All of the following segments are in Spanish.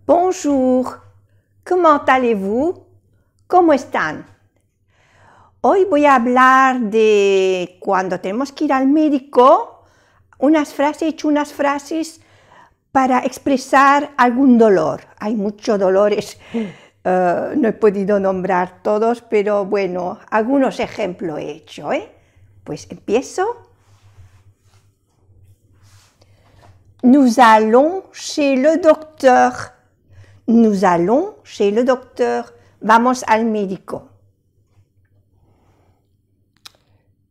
Bonjour, ¿cómo allez-vous? ¿Cómo están? Hoy voy a hablar de cuando tenemos que ir al médico, he hecho unas frases para expresar algún dolor. Hay muchos dolores, no he podido nombrar todos, pero bueno, algunos ejemplos he hecho, Pues empiezo. Nous allons chez le docteur. Nous allons chez le docteur. Vamos al médico.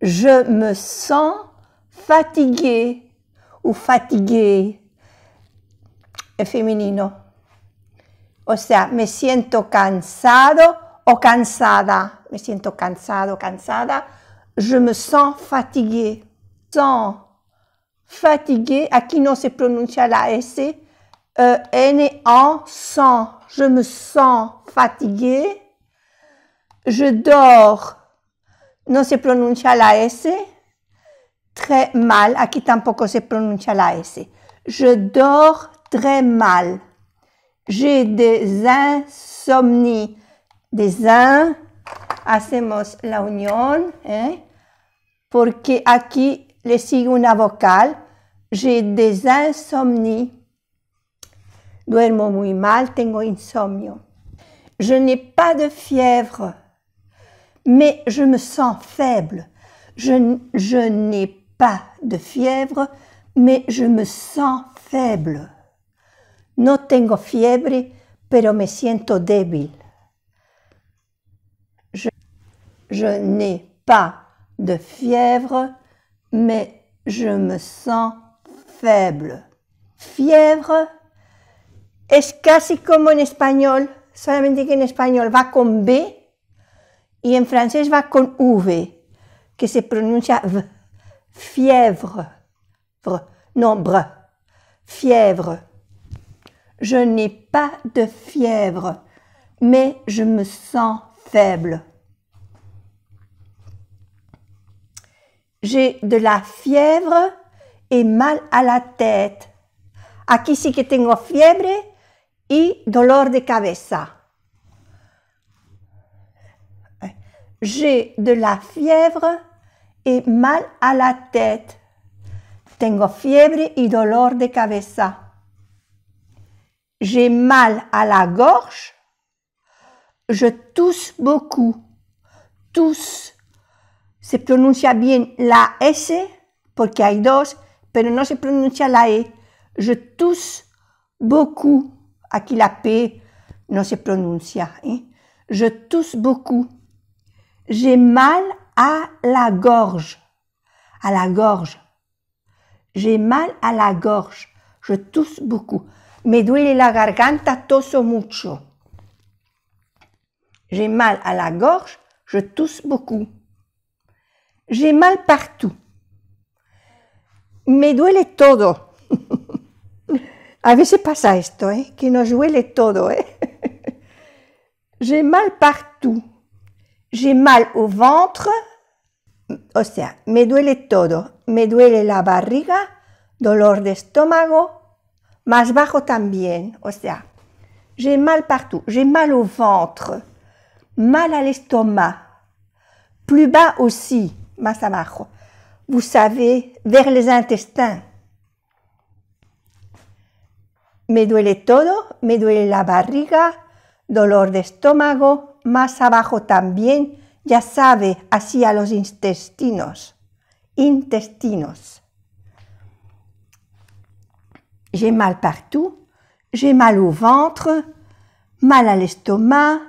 Je me sens fatigué ou fatigué, en femenino. O sea, me siento cansado o cansada. Me siento cansado, cansada. Je me sens fatigué. Sens fatigué, aquí no se pronuncia la S. N en sens. Je me sens fatigué. Je dors. No se pronuncia la S. Très mal. Aquí tampoco se pronuncia la S. Je dors très mal. J'ai des insomnies. Hacemos la unión, porque aquí le sigue una vocal. J'ai des insomnies. Duermo muy mal, tengo insomnio. Je n'ai pas de fièvre, mais je me sens faible. Je n'ai pas de fièvre, mais je me sens faible. No tengo fiebre, pero me siento débil. Je n'ai pas de fièvre, mais je me sens faible. Fièvre es casi como en español, solamente que en español va con B y en francés va con V, que se pronuncia V. Fièvre. Non, br. Fièvre. Je n'ai pas de fièvre, mais je me sens faible. J'ai de la fièvre et mal à la tête. Aquí sí que tengo fiebre y dolor de cabeza. J'ai de la fièvre et mal à la tête. Tengo fiebre y dolor de cabeza. J'ai mal à la gorge. Je tousse beaucoup. Tousse. Se pronuncia bien la S, porque hay dos, pero no se pronuncia la E. Je tousse beaucoup. Aquí la P no se pronuncia. Je tousse beaucoup. J'ai mal à la gorge. À la gorge. J'ai mal à la gorge. Je tousse beaucoup. Me duele la garganta, toso mucho. J'ai mal à la gorge. Je tousse beaucoup. J'ai mal partout. Me duele todo. A veces pasa esto, que nos duele todo. J'ai mal partout. J'ai mal au ventre. O sea, me duele todo. Me duele la barriga, dolor de estómago, más bajo también. O sea, j'ai mal partout. J'ai mal au ventre. Mal à l'estomac. Plus bas aussi, más abajo. Vous savez, vers les intestins. Me duele todo, me duele la barriga, dolor de estómago, más abajo también, ya sabe, hacia los intestinos. Intestinos. J'ai mal partout, j'ai mal au ventre, mal à l'estomac,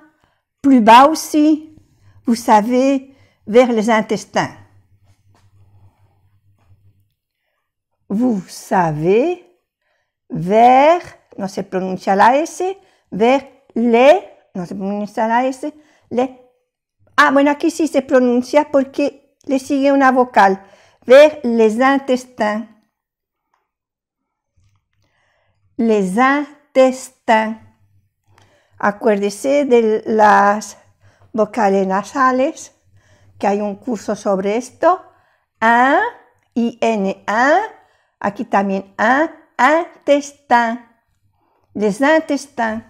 plus bas aussi, vous savez, vers les intestins. Vous savez, vers, no se pronuncia la S, vers les, no se pronuncia la S, les. Ah, bueno, aquí sí se pronuncia porque le sigue una vocal, vers les intestins. Les intestins. Acuérdese de las vocales nasales, que hay un curso sobre esto. Un, IN1, aquí también un, intestin. les intestins,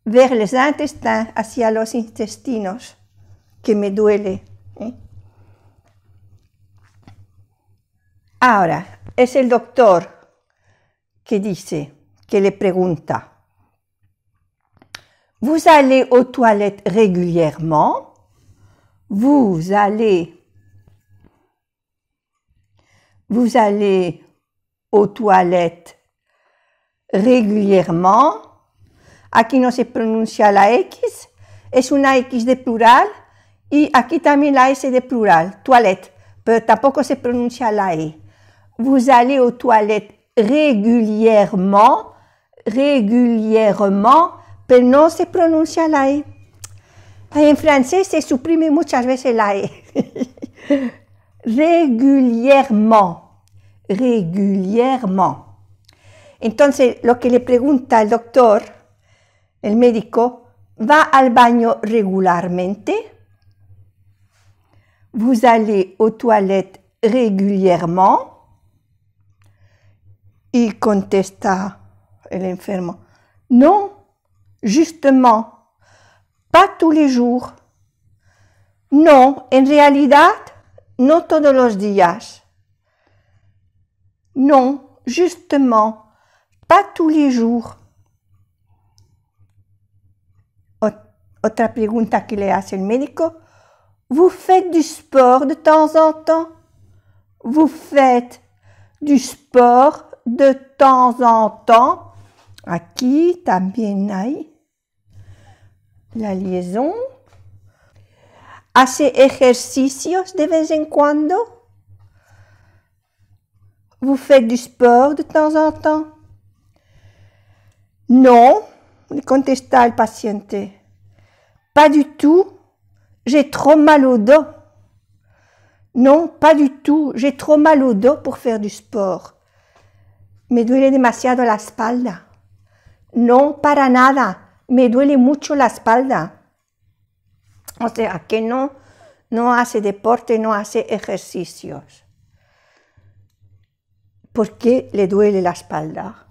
vers los intestinos, hacia los intestinos, que me duele. Ahora, es el doctor que dice, que le pregunta, vous allez aux toilettes régulièrement? Vous allez aux toilettes régulièrement. Aquí no se pronuncia la X, es una X de plural y aquí también la S de plural, toilette, pero tampoco se pronuncia la E. Vous allez aux toilettes régulièrement, pero no se pronuncia la E. En francés se suprime muchas veces la E. Régulièrement. Entonces, lo que le pregunta el doctor, el médico, ¿va al baño regularmente? Vous allez aux toilettes régulièrement? Y contesta el enfermo, non, justement, pas tous les jours. No, en realidad, no todos los días. Non, justement, pas tous les jours. Otra pregunta que le hace el médico, ¿vous faites du sport de temps en temps? Vous faites du sport de temps en temps. Aquí también hay la liaison. ¿Hace ejercicios de vez en cuando? Vous faites du sport de temps en temps? Non, le contesta el paciente. Pas du tout, j'ai trop mal au dos. Non, pas du tout, j'ai trop mal au dos pour faire du sport. Me duele demasiado la espalda. No, para nada, me duele mucho la espalda. O sea, que no hace deporte, no hace ejercicios. ¿Por qué le duele la espalda?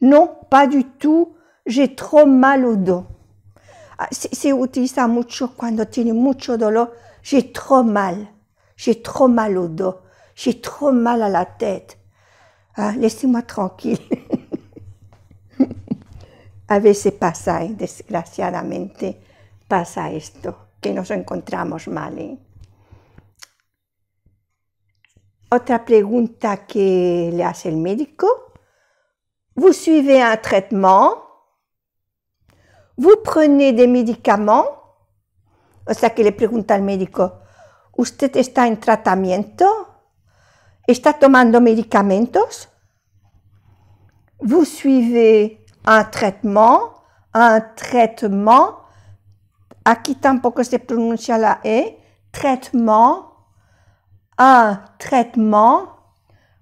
No, pas du tout, j'ai trop mal au dos. Se utiliza mucho cuando tiene mucho dolor. J'ai trop mal au dos, j'ai trop mal à la tête. Laissez-moi tranquille. A veces pasa, desgraciadamente pasa esto, que nos encontramos mal. Otra pregunta que le hace el médico. Vous suivez un traitement? Vous prenez des médicaments? O sea que le pregunta al médico, ¿usted está en tratamiento? ¿Está tomando medicamentos? Vous suivez un traitement? Aquí tampoco se pronuncia la E. Traitement. Un traitement.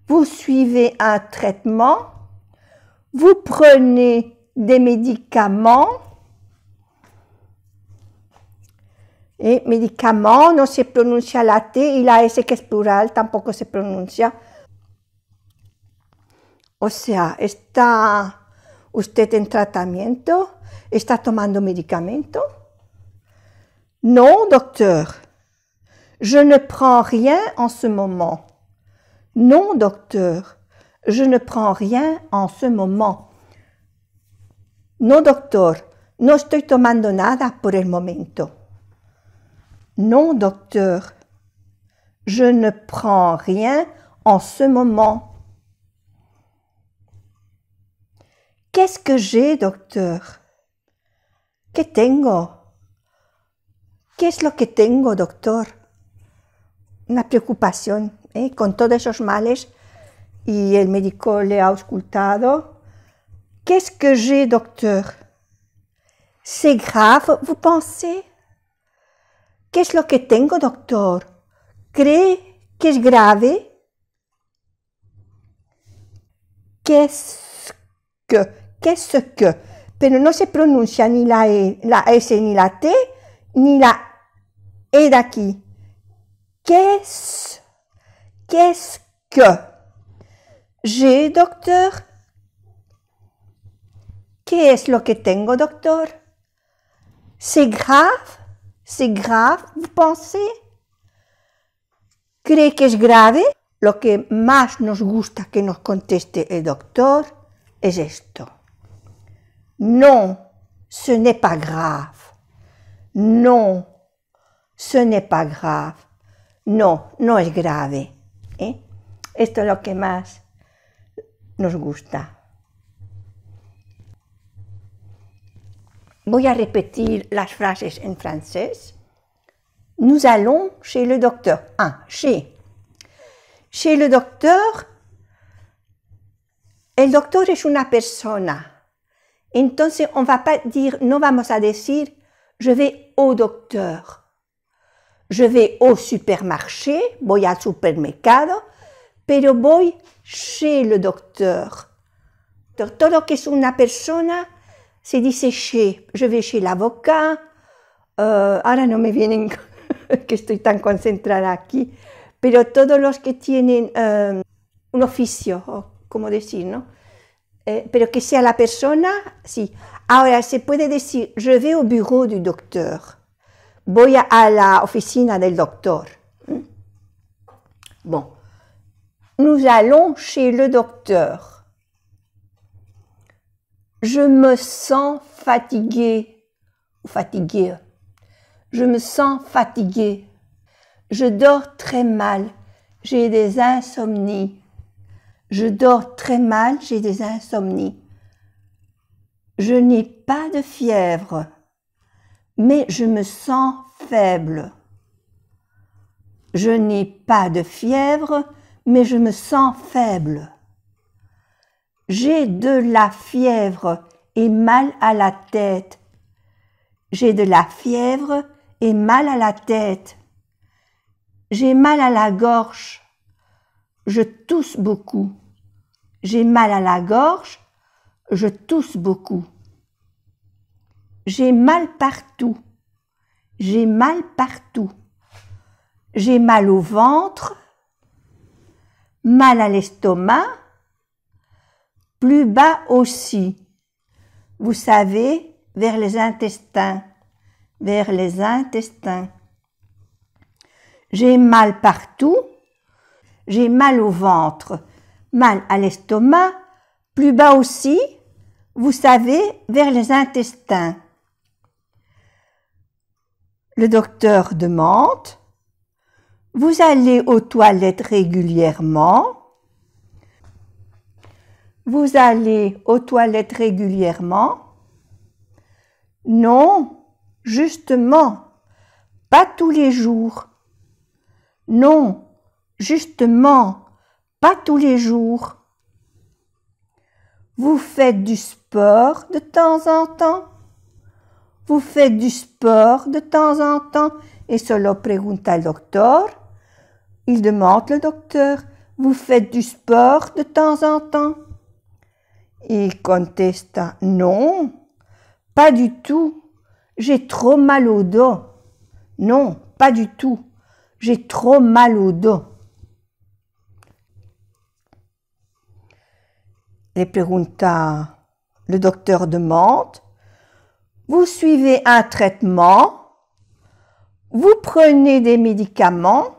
Vous suivez un traitement. Vous prenez des médicaments. Et médicament no se pronuncia la T y la S que es plural tampoco se pronuncia. O sea, ¿está usted en tratamiento? ¿Está tomando medicamento? Non, docteur. Je ne prends rien en ce moment. Non, docteur. Je ne prends rien en ce moment. No, doctor. No estoy tomando nada por el momento. Non, docteur. Je ne prends rien en ce moment. Qu'est-ce que j'ai, docteur? ¿Qué tengo? ¿Qué es lo que tengo, doctor? Una preocupación, con todos esos males, y el médico le ha auscultado. Qu'est-ce que j'ai, docteur? C'est grave, vous pensez? ¿Qué es lo que tengo, doctor? ¿Cree que es grave? Qu'est-ce que? Pero no se pronuncia ni la E, la S, ni la T, ni la E de aquí. Qu'est-ce que? J'ai, docteur? ¿Qué es lo que tengo, doctor? C'est grave, vous pensez? ¿Cree que es grave? Lo que más nos gusta que nos conteste el doctor es esto. Non, ce n'est pas grave. Non, ce n'est pas grave. No, no es grave. Esto es lo que más nos gusta. Voy a repetir las frases en francés. Nous allons chez le docteur. Chez. Chez le doctor, el doctor es una persona. Entonces, no vamos a decir, je vais au docteur. Je vais au supermarché, voy al supermercado, pero voy chez le docteur. Todo lo que es una persona se dice chez. Je vais chez l'avocat. Ahora no me vienen, que estoy tan concentrada aquí. Pero todos los que tienen un oficio, ¿cómo decir, no? Pero que sea la persona, sí. Ahora, se puede decir, je vais au bureau du docteur. Voy a la oficina del doctor. Bon. Nous allons chez le docteur. Je me sens fatiguée ou fatiguée. Je me sens fatiguée. Je dors très mal, j'ai des insomnies. Je dors très mal, j'ai des insomnies. Je n'ai pas de fièvre, mais je me sens faible. Je n'ai pas de fièvre, mais je me sens faible. J'ai de la fièvre et mal à la tête. J'ai de la fièvre et mal à la tête. J'ai mal à la gorge. Je tousse beaucoup. J'ai mal à la gorge. Je tousse beaucoup. J'ai mal partout. J'ai mal partout. J'ai mal au ventre. Mal à l'estomac. Plus bas aussi. Vous savez, vers les intestins. Vers les intestins. J'ai mal partout, j'ai mal au ventre, mal à l'estomac, plus bas aussi, vous savez, vers les intestins. Le docteur demande, vous allez aux toilettes régulièrement? Vous allez aux toilettes régulièrement? Non, justement, pas tous les jours. Non, justement, pas tous les jours. Vous faites du sport de temps en temps? Vous faites du sport de temps en temps? Eso lo pregunta el doctor. Il demande le docteur, vous faites du sport de temps en temps? Il contesta, non, pas du tout. J'ai trop mal au dos. Non, pas du tout. J'ai trop mal au dos. Le docteur demande, vous suivez un traitement? Vous prenez des médicaments?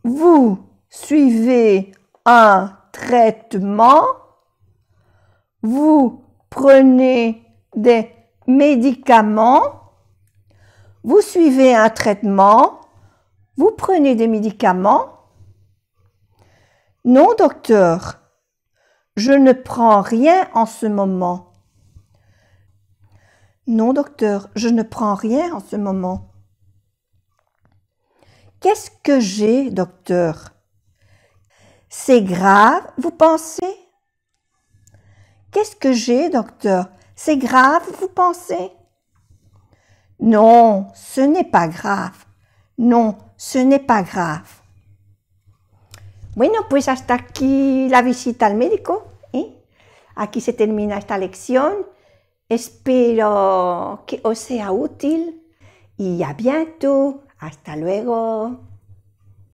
Vous suivez un traitement? Vous prenez des médicaments? Vous suivez un traitement? Vous prenez des médicaments? Non, docteur, je ne prends rien en ce moment. Non, docteur, je ne prends rien en ce moment. Qu'est-ce que j'ai, docteur? C'est grave, vous pensez? Qu'est-ce que j'ai, docteur? C'est grave, vous pensez? Non, ce n'est pas grave. Non, ce n'est pas grave. Bueno, pues hasta aquí la visita al médico. Aquí se termina esta lección. Espero que os sea útil y a bientôt. Hasta luego.